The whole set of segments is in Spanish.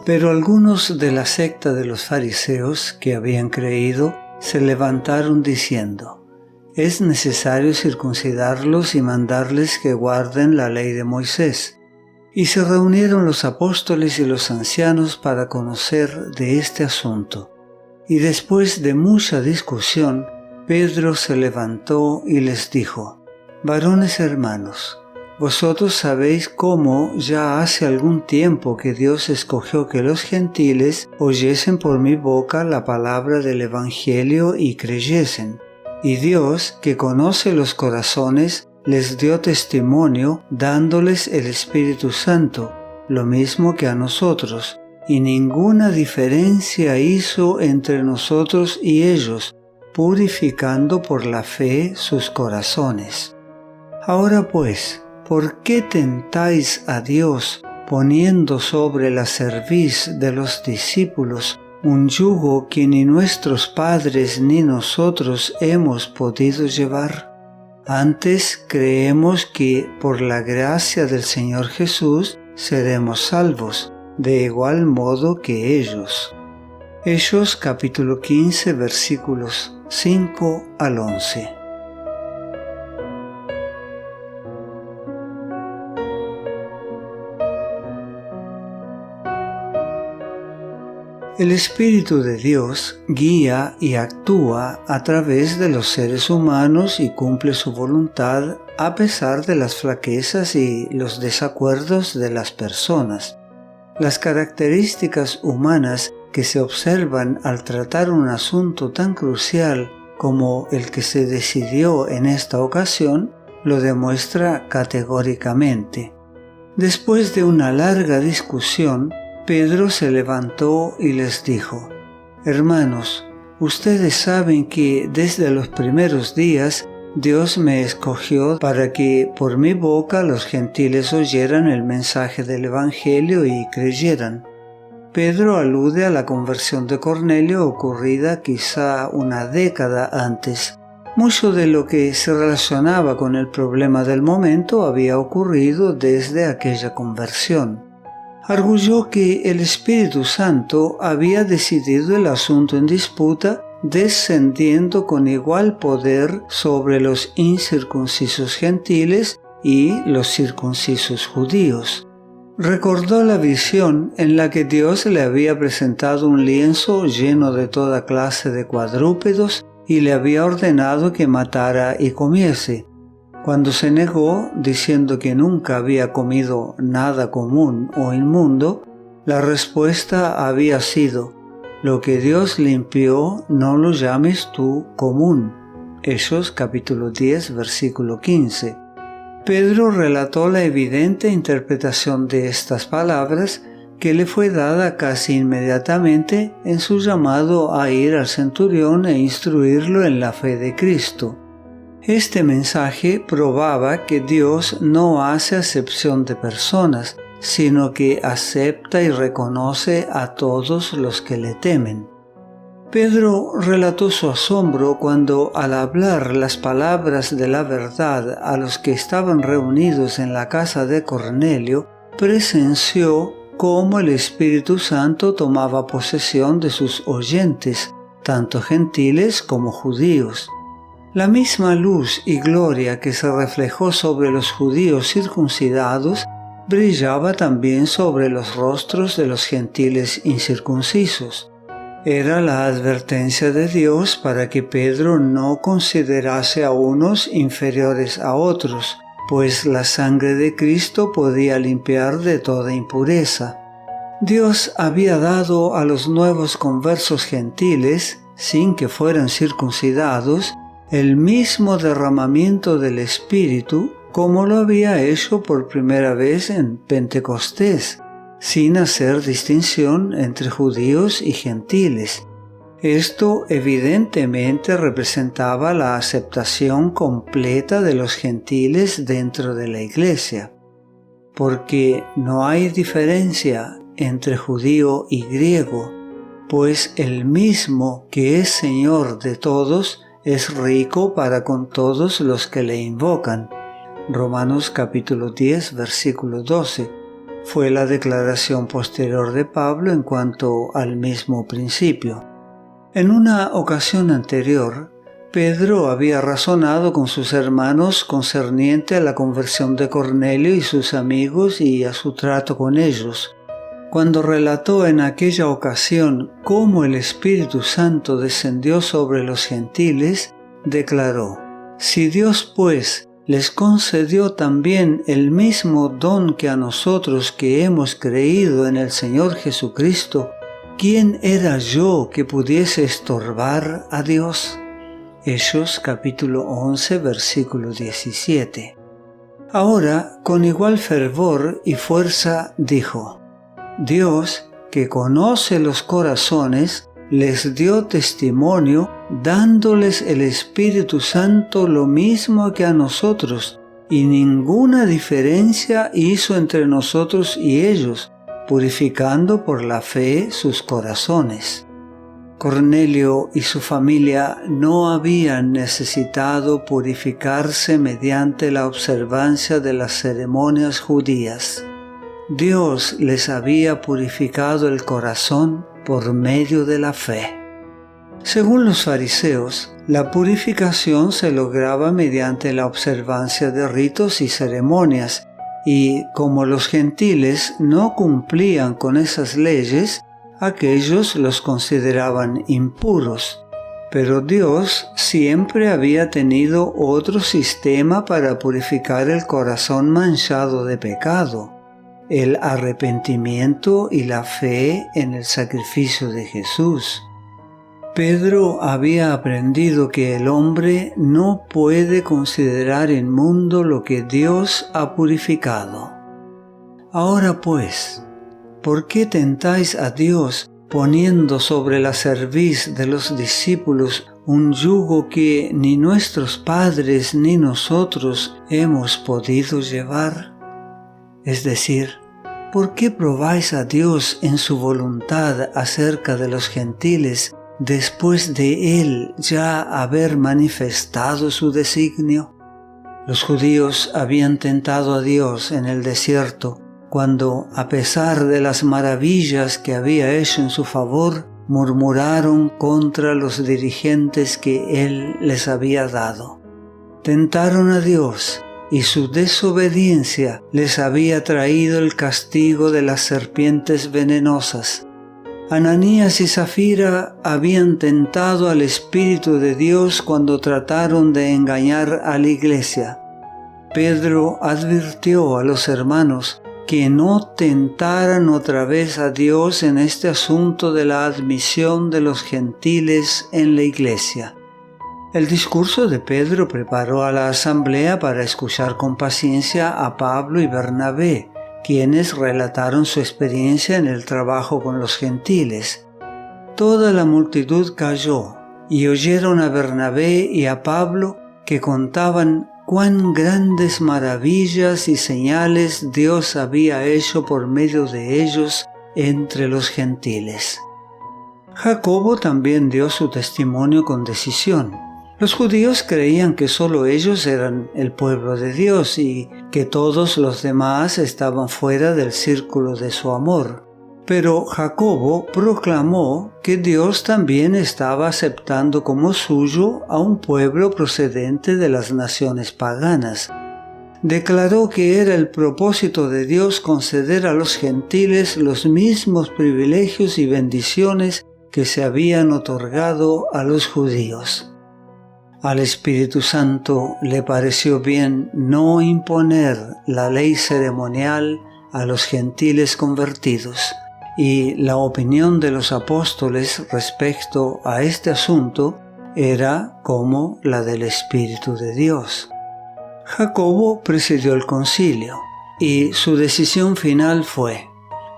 Pero algunos de la secta de los fariseos que habían creído se levantaron diciendo: es necesario circuncidarlos y mandarles que guarden la ley de Moisés. Y se reunieron los apóstoles y los ancianos para conocer de este asunto. Y después de mucha discusión, Pedro se levantó y les dijo: varones hermanos, vosotros sabéis cómo ya hace algún tiempo que Dios escogió que los gentiles oyesen por mi boca la palabra del Evangelio y creyesen. Y Dios, que conoce los corazones, les dio testimonio dándoles el Espíritu Santo, lo mismo que a nosotros, y ninguna diferencia hizo entre nosotros y ellos, purificando por la fe sus corazones. Ahora pues, ¿por qué tentáis a Dios poniendo sobre la cerviz de los discípulos un yugo que ni nuestros padres ni nosotros hemos podido llevar? Antes creemos que por la gracia del Señor Jesús seremos salvos, de igual modo que ellos. Hechos capítulo 15 versículos 5 al 11. El Espíritu de Dios guía y actúa a través de los seres humanos y cumple su voluntad a pesar de las flaquezas y los desacuerdos de las personas. Las características humanas que se observan al tratar un asunto tan crucial como el que se decidió en esta ocasión lo demuestra categóricamente. Después de una larga discusión, Pedro se levantó y les dijo: hermanos, ustedes saben que desde los primeros días Dios me escogió para que por mi boca los gentiles oyeran el mensaje del Evangelio y creyeran. Pedro alude a la conversión de Cornelio ocurrida quizá una década antes. Mucho de lo que se relacionaba con el problema del momento había ocurrido desde aquella conversión. Arguyó que el Espíritu Santo había decidido el asunto en disputa, descendiendo con igual poder sobre los incircuncisos gentiles y los circuncisos judíos. Recordó la visión en la que Dios le había presentado un lienzo lleno de toda clase de cuadrúpedos y le había ordenado que matara y comiese. Cuando se negó, diciendo que nunca había comido nada común o inmundo, la respuesta había sido: lo que Dios limpió, no lo llames tú común. Hechos capítulo 10, versículo 15. Pedro relató la evidente interpretación de estas palabras que le fue dada casi inmediatamente en su llamado a ir al centurión e instruirlo en la fe de Cristo. Este mensaje probaba que Dios no hace acepción de personas, sino que acepta y reconoce a todos los que le temen. Pedro relató su asombro cuando, al hablar las palabras de la verdad a los que estaban reunidos en la casa de Cornelio, presenció cómo el Espíritu Santo tomaba posesión de sus oyentes, tanto gentiles como judíos. La misma luz y gloria que se reflejó sobre los judíos circuncidados brillaba también sobre los rostros de los gentiles incircuncisos. Era la advertencia de Dios para que Pedro no considerase a unos inferiores a otros, pues la sangre de Cristo podía limpiar de toda impureza. Dios había dado a los nuevos conversos gentiles, sin que fueran circuncidados, el mismo derramamiento del Espíritu como lo había hecho por primera vez en Pentecostés, sin hacer distinción entre judíos y gentiles. Esto evidentemente representaba la aceptación completa de los gentiles dentro de la Iglesia, porque no hay diferencia entre judío y griego, pues el mismo que es Señor de todos es rico para con todos los que le invocan. Romanos capítulo 10, versículo 12. fue la declaración posterior de Pablo en cuanto al mismo principio. En una ocasión anterior, Pedro había razonado con sus hermanos concerniente a la conversión de Cornelio y sus amigos y a su trato con ellos. Cuando relató en aquella ocasión cómo el Espíritu Santo descendió sobre los gentiles, declaró: «Si Dios, pues, les concedió también el mismo don que a nosotros que hemos creído en el Señor Jesucristo, ¿quién era yo que pudiese estorbar a Dios?». Hechos capítulo 11, versículo 17. Ahora, con igual fervor y fuerza, dijo: «Dios, que conoce los corazones, les dio testimonio, dándoles el Espíritu Santo lo mismo que a nosotros, y ninguna diferencia hizo entre nosotros y ellos, purificando por la fe sus corazones». Cornelio y su familia no habían necesitado purificarse mediante la observancia de las ceremonias judías. Dios les había purificado el corazón por medio de la fe. Según los fariseos, la purificación se lograba mediante la observancia de ritos y ceremonias, y como los gentiles no cumplían con esas leyes, aquellos los consideraban impuros. Pero Dios siempre había tenido otro sistema para purificar el corazón manchado de pecado: el arrepentimiento y la fe en el sacrificio de Jesús. Pedro había aprendido que el hombre no puede considerar inmundo lo que Dios ha purificado. Ahora pues, ¿por qué tentáis a Dios poniendo sobre la cerviz de los discípulos un yugo que ni nuestros padres ni nosotros hemos podido llevar? Es decir, ¿por qué probáis a Dios en su voluntad acerca de los gentiles después de Él ya haber manifestado su designio? Los judíos habían tentado a Dios en el desierto cuando, a pesar de las maravillas que había hecho en su favor, murmuraron contra los dirigentes que Él les había dado. Tentaron a Dios, y su desobediencia les había traído el castigo de las serpientes venenosas. Ananías y Zafira habían tentado al Espíritu de Dios cuando trataron de engañar a la iglesia. Pedro advirtió a los hermanos que no tentaran otra vez a Dios en este asunto de la admisión de los gentiles en la iglesia. El discurso de Pedro preparó a la asamblea para escuchar con paciencia a Pablo y Bernabé, quienes relataron su experiencia en el trabajo con los gentiles. Toda la multitud calló y oyeron a Bernabé y a Pablo que contaban cuán grandes maravillas y señales Dios había hecho por medio de ellos entre los gentiles. Jacobo también dio su testimonio con decisión. Los judíos creían que solo ellos eran el pueblo de Dios y que todos los demás estaban fuera del círculo de su amor. Pero Jacobo proclamó que Dios también estaba aceptando como suyo a un pueblo procedente de las naciones paganas. Declaró que era el propósito de Dios conceder a los gentiles los mismos privilegios y bendiciones que se habían otorgado a los judíos. Al Espíritu Santo le pareció bien no imponer la ley ceremonial a los gentiles convertidos, y la opinión de los apóstoles respecto a este asunto era como la del Espíritu de Dios. Jacobo presidió el concilio, y su decisión final fue: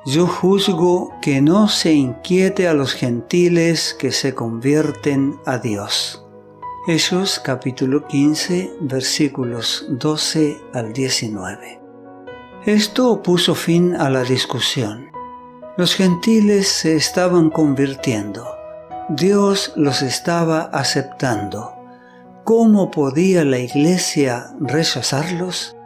«Yo juzgo que no se inquiete a los gentiles que se convierten a Dios». Hechos capítulo 15, versículos 12 al 19. Esto puso fin a la discusión. Los gentiles se estaban convirtiendo. Dios los estaba aceptando. ¿Cómo podía la iglesia rechazarlos?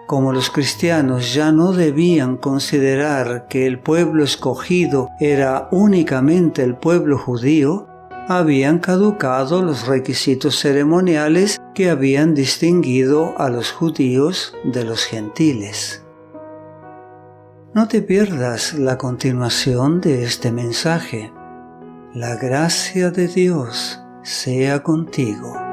Como los cristianos ya no debían considerar que el pueblo escogido era únicamente el pueblo judío, habían caducado los requisitos ceremoniales que habían distinguido a los judíos de los gentiles. No te pierdas la continuación de este mensaje. La gracia de Dios sea contigo.